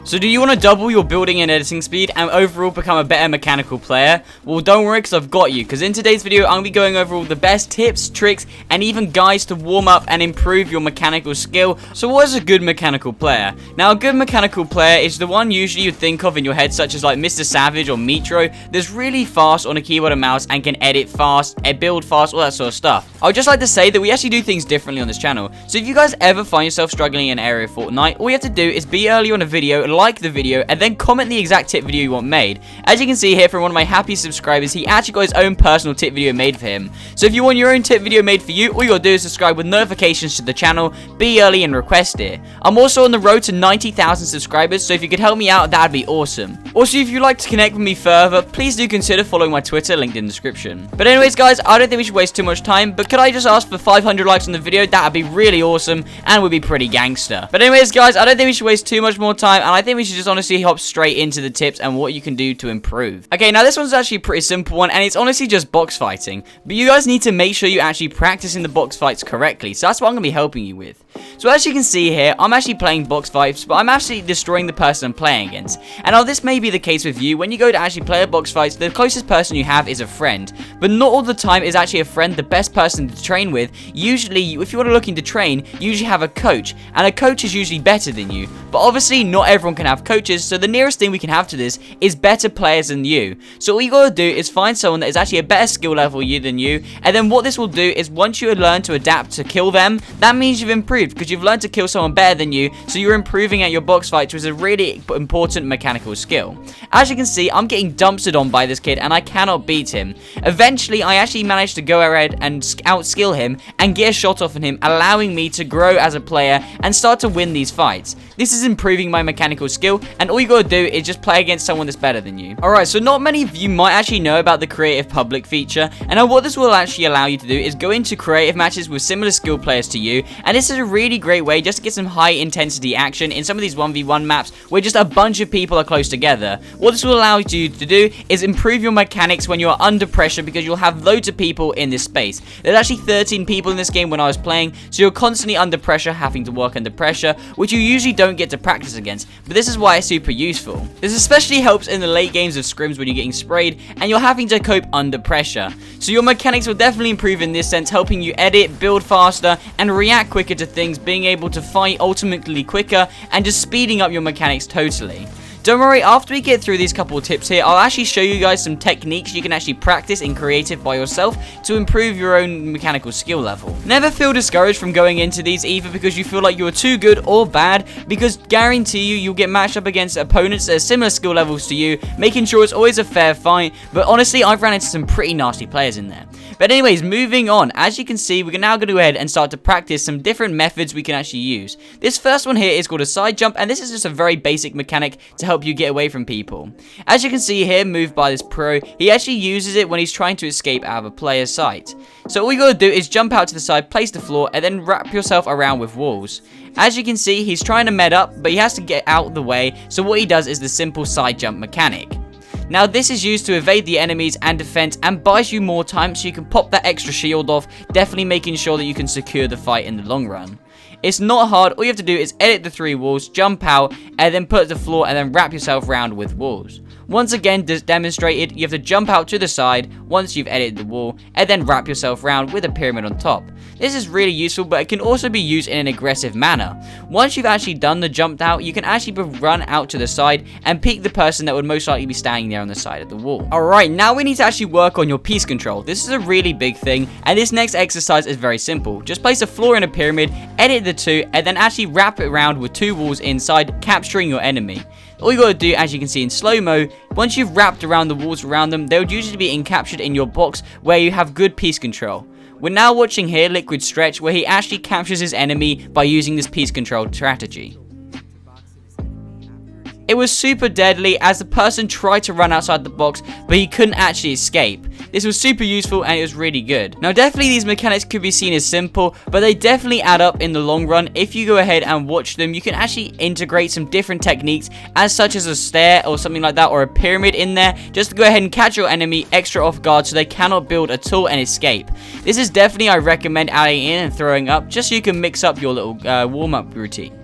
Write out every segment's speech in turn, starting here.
So do you want to double your building and editing speed and overall become a better mechanical player? Well, don't worry, because I've got you, because in today's video I'm going to be going over all the best tips, tricks, and even guides to warm up and improve your mechanical skill. So what is a good mechanical player? Now, a good mechanical player is the one usually you'd think of in your head, such as like Mr. Savage or Metro, that's really fast on a keyboard and mouse and can edit fast, build fast, all that sort of stuff. I would just like to say that we actually do things differently on this channel. So if you guys ever find yourself struggling in an area of Fortnite, all you have to do is be early on a video, like the video, and then comment the exact tip video you want made. As you can see here from one of my happy subscribers, he actually got his own personal tip video made for him. So if you want your own tip video made for you, all you gotta do is subscribe with notifications to the channel, be early, and request it. I'm also on the road to 90,000 subscribers, so if you could help me out, that'd be awesome. Also, if you'd like to connect with me further, please do consider following my Twitter, linked in the description. But anyways guys, I don't think we should waste too much time, but could I just ask for 500 likes on the video? That'd be really awesome and would be pretty gangster. But anyways guys, I don't think we should waste too much more time, and I think we should just honestly hop straight into the tips and what you can do to improve. Okay, now this one's actually a pretty simple one, and it's honestly just box fighting, but you guys need to make sure you actually practice in the box fights correctly, so that's what I'm gonna be helping you with. So as you can see here, I'm actually playing box fights, but I'm actually destroying the person I'm playing against. And now this may be the case with you. When you go to actually play a box fight, the closest person you have is a friend, but not all the time is actually a friend the best person to train with. Usually, if you're looking to train, you usually have a coach, and a coach is usually better than you. But obviously, not everyone can have coaches, so the nearest thing we can have to this is better players than you. So all you gotta do is find someone that is actually a better skill level than you, and then what this will do is once you learn to adapt to kill them, that means you've improved, because you've learned to kill someone better than you, so you're improving at your box fights, which is a really important mechanical skill. As you can see, I'm getting dumpstered on by this kid, and I cannot beat him. Eventually, I actually managed to go ahead and outskill him and get a shot off on him, allowing me to grow as a player and start to win these fights. This is improving my mechanical skill, and all you gotta do is just play against someone that's better than you. Alright, so not many of you might actually know about the creative public feature, and what this will actually allow you to do is go into creative matches with similar skill players to you, and this is a really great way just to get some high intensity action in some of these 1v1 maps where just a bunch of people are close together. What this will allow you to do is improve your mechanics when you're under pressure, because you'll have loads of people in this space. There's actually 13 people in this game when I was playing, so you're constantly under pressure, having to work under pressure, which you usually don't get to practice against, but this is why it's super useful. This especially helps in the late games of scrims when you're getting sprayed and you're having to cope under pressure. So your mechanics will definitely improve in this sense, helping you edit, build faster, and react quicker to things, being able to fight ultimately quicker, and just speeding up your mechanics totally. Don't worry, after we get through these couple of tips here, I'll actually show you guys some techniques you can actually practice in creative by yourself to improve your own mechanical skill level. Never feel discouraged from going into these, either because you feel like you're too good or bad, because guarantee you'll get matched up against opponents that are similar skill levels to you, making sure it's always a fair fight. But honestly, I've ran into some pretty nasty players in there. But anyways, moving on, as you can see, we're now going to go ahead and start to practice some different methods we can actually use. This first one here is called a side jump, and this is just a very basic mechanic to help you get away from people. As you can see here, moved by this pro, he actually uses it when he's trying to escape out of a player's sight. So all you gotta do is jump out to the side, place the floor, and then wrap yourself around with walls. As you can see, he's trying to med up, but he has to get out of the way, so what he does is the simple side jump mechanic. Now this is used to evade the enemies and defense and buys you more time, so you can pop that extra shield off, definitely making sure that you can secure the fight in the long run. It's not hard, all you have to do is edit the 3 walls, jump out, and then put the floor and then wrap yourself around with walls. Once again, demonstrated, you have to jump out to the side once you've edited the wall, and then wrap yourself around with a pyramid on top. This is really useful, but it can also be used in an aggressive manner. Once you've actually done the jump out, you can actually run out to the side and peek the person that would most likely be standing there on the side of the wall. Alright, now we need to actually work on your piece control. This is a really big thing, and this next exercise is very simple. Just place a floor in a pyramid, edit the 2, and then actually wrap it around with 2 walls inside, capturing your enemy. All you gotta do, as you can see in slow-mo, once you've wrapped around the walls around them, they would usually be encaptured in your box where you have good piece control. We're now watching here Liquid Stretch, where he actually captures his enemy by using this piece control strategy. It was super deadly as the person tried to run outside the box, but he couldn't actually escape. This was super useful and it was really good. Now definitely these mechanics could be seen as simple, but they definitely add up in the long run. If you go ahead and watch them, you can actually integrate some different techniques, as such as a stair or something like that, or a pyramid in there, just to go ahead and catch your enemy extra off guard so they cannot build at all and escape. This is definitely, I recommend adding in and throwing up, just so you can mix up your little warm-up routine.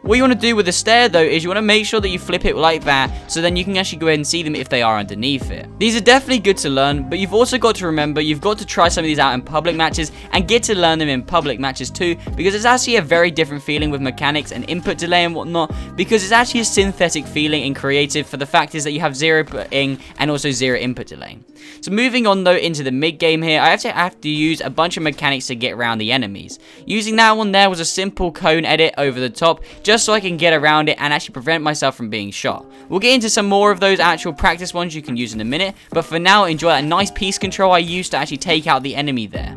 What you want to do with the stair though is you want to make sure that you flip it like that, so then you can actually go ahead and see them if they are underneath it. These are definitely good to learn, but you've also got to remember you've got to try some of these out in public matches and get to learn them in public matches too, because it's actually a very different feeling with mechanics and input delay and whatnot, because it's actually a synthetic feeling in creative, for the fact is that you have 0 inputting and also 0 input delay. So moving on though into the mid game here, I have to use a bunch of mechanics to get around the enemies. Using that one there was a simple cone edit over the top, just so I can get around it and actually prevent myself from being shot. We'll get into some more of those actual practice ones you can use in a minute, but for now enjoy that nice piece control I used to actually take out the enemy there.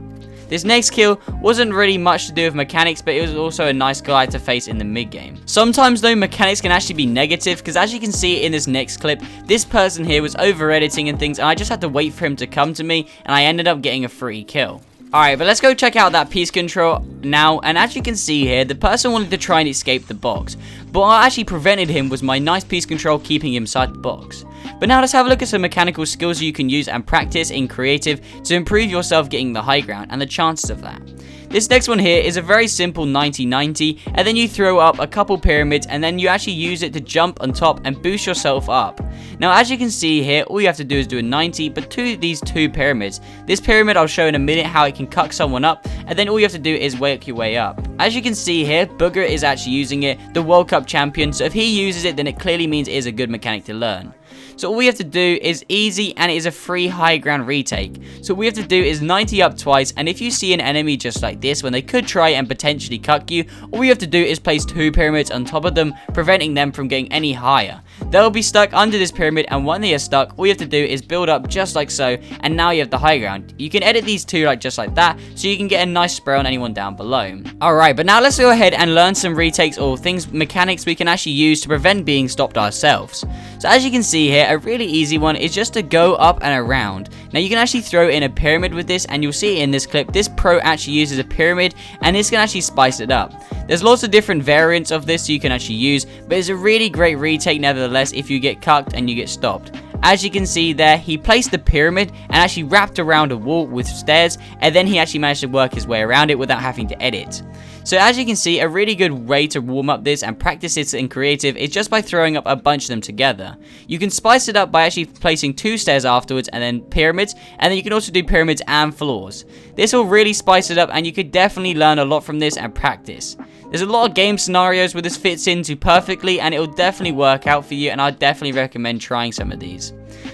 This next kill wasn't really much to do with mechanics, but it was also a nice guy to face in the mid game. Sometimes though, mechanics can actually be negative, because as you can see in this next clip, this person here was over editing and things, and I just had to wait for him to come to me, and I ended up getting a free kill. Alright, but let's go check out that piece control now, and as you can see here, the person wanted to try and escape the box, but what actually prevented him was my nice piece control keeping him inside the box. But now let's have a look at some mechanical skills you can use and practice in creative to improve yourself getting the high ground and the chances of that. This next one here is a very simple 90-90, and then you throw up a couple pyramids and then you actually use it to jump on top and boost yourself up. Now as you can see here, all you have to do is do a 90, but to these 2 pyramids. This pyramid I'll show in a minute how it can cuck someone up, and then all you have to do is work your way up. As you can see here, Booger is actually using it, the World Cup champion, so if he uses it then it clearly means it is a good mechanic to learn. So all we have to do is easy, and it is a free high ground retake. So all we have to do is 90 up twice, and if you see an enemy just like this when they could try and potentially cuck you, all we have to do is place 2 pyramids on top of them, preventing them from getting any higher. They'll be stuck under this pyramid, and when they are stuck, all you have to do is build up just like so, and now you have the high ground. You can edit these 2 like just like that, so you can get a nice spray on anyone down below. Alright, but now let's go ahead and learn some retakes or mechanics we can actually use to prevent being stopped ourselves. So as you can see here, a really easy one is just to go up and around. Now you can actually throw in a pyramid with this, and you'll see in this clip, this pro actually uses a pyramid, and this can actually spice it up. There's lots of different variants of this you can actually use, but it's a really great retake nevertheless if you get cucked and you get stopped. As you can see there, he placed the pyramid and actually wrapped around a wall with stairs, and then he actually managed to work his way around it without having to edit. So as you can see, a really good way to warm up this and practice this in creative is just by throwing up a bunch of them together. You can spice it up by actually placing 2 stairs afterwards and then pyramids, and then you can also do pyramids and floors. This will really spice it up, and you could definitely learn a lot from this and practice. There's a lot of game scenarios where this fits into perfectly, and it will definitely work out for you, and I'd definitely recommend trying some of these.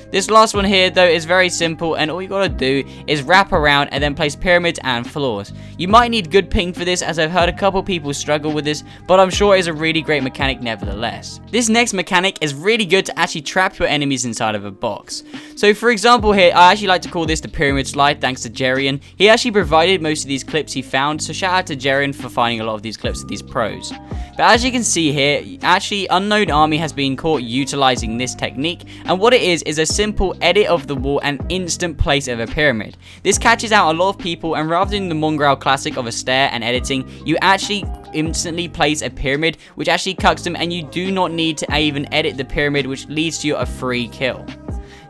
This last one here though is very simple, and all you gotta do is wrap around and then place pyramids and floors. You might need good ping for this, as I've heard a couple people struggle with this, but I'm sure it's a really great mechanic nevertheless. This next mechanic is really good to actually trap your enemies inside of a box. So for example here, I actually like to call this the pyramid slide thanks to Jerian. He actually provided most of these clips he found, so shout out to Jerian for finding a lot of these clips of these pros. But as you can see here, actually Unknown Army has been caught utilizing this technique, and what it is a simple edit of the wall and instant place of a pyramid. This catches out a lot of people, and rather than the mongrel classic of a stair and editing, you actually instantly place a pyramid, which actually cucks them, and you do not need to even edit the pyramid, which leads to a free kill.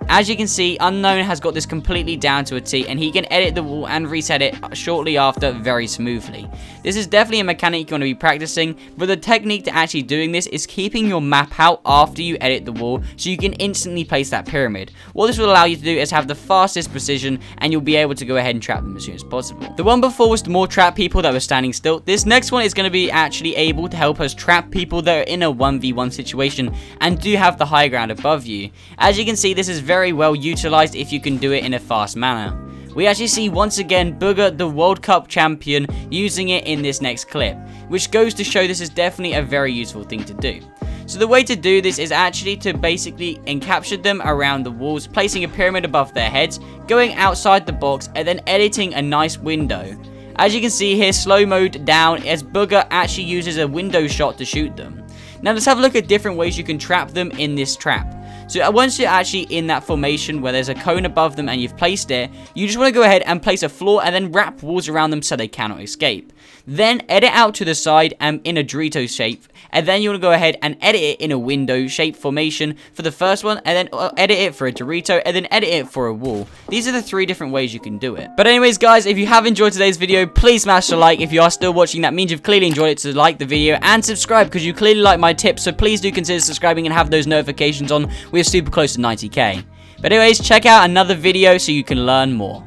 As you can see, Unknown has got this completely down to a T, and he can edit the wall and reset it shortly after very smoothly. This is definitely a mechanic you want to be practicing, but the technique to actually doing this is keeping your map out after you edit the wall, so you can instantly place that pyramid. What this will allow you to do is have the fastest precision, and you'll be able to go ahead and trap them as soon as possible. The one before was to more trap people that were standing still. This next one is going to be actually able to help us trap people that are in a 1v1 situation and do have the high ground above you. As you can see, this is very well utilized if you can do it in a fast manner. We actually see once again Booger, the World Cup champion, using it in this next clip, which goes to show this is definitely a very useful thing to do. So the way to do this is actually to basically encapture them around the walls, placing a pyramid above their heads, going outside the box, and then editing a nice window. As you can see here, slow mode down as Booger actually uses a window shot to shoot them. Now let's have a look at different ways you can trap them in this trap. So once you're actually in that formation where there's a cone above them and you've placed it, you just want to go ahead and place a floor and then wrap walls around them so they cannot escape. Then edit out to the side and in a Dorito shape. And then you want to go ahead and edit it in a window shape formation for the first one, and then edit it for a Dorito, and then edit it for a wall. These are the 3 different ways you can do it. But anyways, guys, if you have enjoyed today's video, please smash the like. If you are still watching, that means you've clearly enjoyed it, so like the video and subscribe because you clearly like my tips. So please do consider subscribing and have those notifications on. We're super close to 90k. But anyways, check out another video so you can learn more.